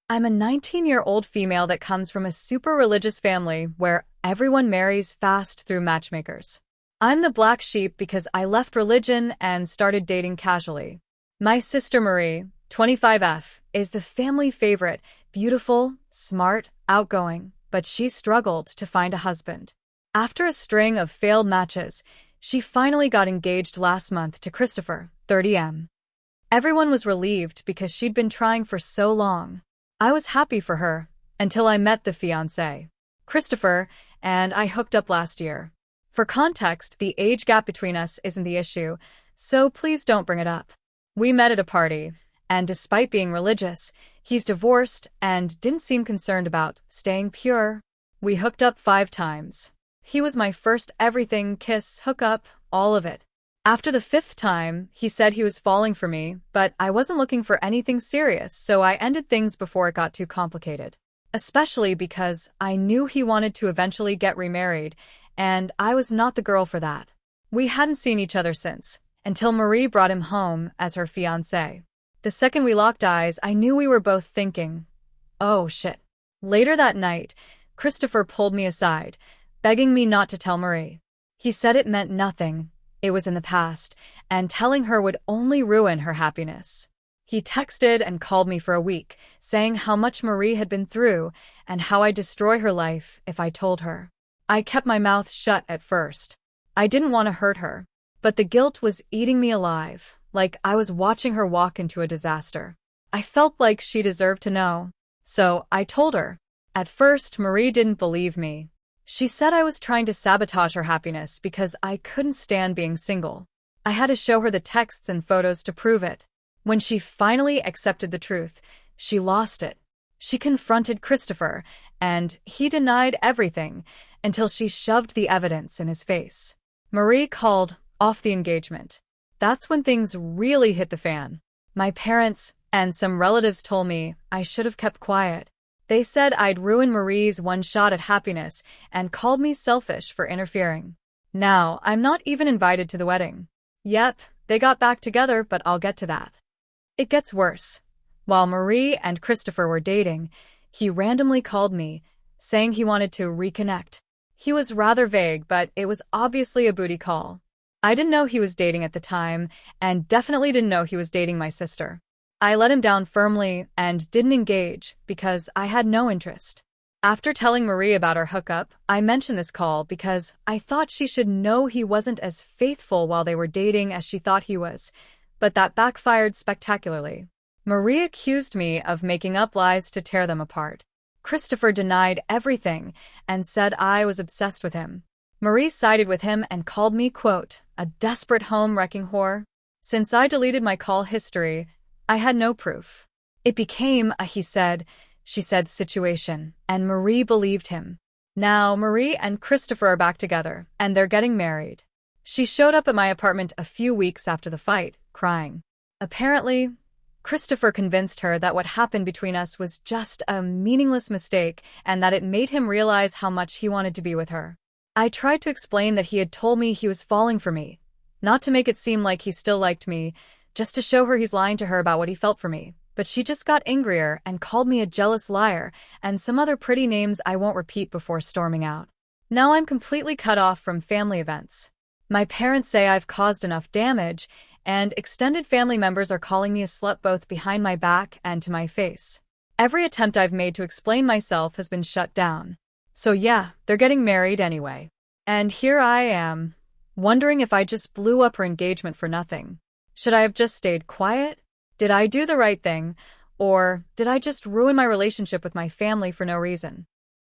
I'm a 19-year-old female that comes from a super religious family where everyone marries fast through matchmakers. I'm the black sheep because I left religion and started dating casually. My sister Marie, 25F, is the family favorite, beautiful, smart, outgoing, but she struggled to find a husband. After a string of failed matches, she finally got engaged last month to Christopher, 30M. Everyone was relieved because she'd been trying for so long. I was happy for her until I met the fiance, Christopher, and I hooked up last year. For context, the age gap between us isn't the issue, so please don't bring it up. We met at a party, and despite being religious, he's divorced and didn't seem concerned about staying pure. We hooked up 5 times. He was my first everything, kiss, hookup, all of it. After the 5th time, he said he was falling for me, but I wasn't looking for anything serious, so I ended things before it got too complicated. Especially because I knew he wanted to eventually get remarried, and I was not the girl for that. We hadn't seen each other since, until Marie brought him home as her fiancé. The second we locked eyes, I knew we were both thinking, oh shit. Later that night, Christopher pulled me aside, begging me not to tell Marie. He said it meant nothing. It was in the past, and telling her would only ruin her happiness. He texted and called me for a week, saying how much Marie had been through and how I'd destroy her life if I told her. I kept my mouth shut at first. I didn't want to hurt her, but the guilt was eating me alive, like I was watching her walk into a disaster. I felt like she deserved to know, so I told her. At first, Marie didn't believe me. She said I was trying to sabotage her happiness because I couldn't stand being single. I had to show her the texts and photos to prove it. When she finally accepted the truth, she lost it. She confronted Christopher, and he denied everything until she shoved the evidence in his face. Marie called off the engagement. That's when things really hit the fan. My parents and some relatives told me I should have kept quiet. They said I'd ruin Marie's one shot at happiness and called me selfish for interfering. Now, I'm not even invited to the wedding. Yep, they got back together, but I'll get to that. It gets worse. While Marie and Christopher were dating, he randomly called me, saying he wanted to reconnect. He was rather vague, but it was obviously a booty call. I didn't know he was dating at the time, and definitely didn't know he was dating my sister. I let him down firmly and didn't engage because I had no interest. After telling Marie about our hookup, I mentioned this call because I thought she should know he wasn't as faithful while they were dating as she thought he was, but that backfired spectacularly. Marie accused me of making up lies to tear them apart. Christopher denied everything and said I was obsessed with him. Marie sided with him and called me, quote, a desperate home-wrecking whore. Since I deleted my call history, I had no proof. It became a he said, she said situation, and Marie believed him. Now, Marie and Christopher are back together, and they're getting married. She showed up at my apartment a few weeks after the fight, crying. Apparently, Christopher convinced her that what happened between us was just a meaningless mistake and that it made him realize how much he wanted to be with her. I tried to explain that he had told me he was falling for me, not to make it seem like he still liked me, just to show her he's lying to her about what he felt for me. But she just got angrier and called me a jealous liar and some other pretty names I won't repeat before storming out. Now I'm completely cut off from family events. My parents say I've caused enough damage, and extended family members are calling me a slut both behind my back and to my face. Every attempt I've made to explain myself has been shut down. So yeah, they're getting married anyway. And here I am, wondering if I just blew up her engagement for nothing. Should I have just stayed quiet? Did I do the right thing? Or did I just ruin my relationship with my family for no reason?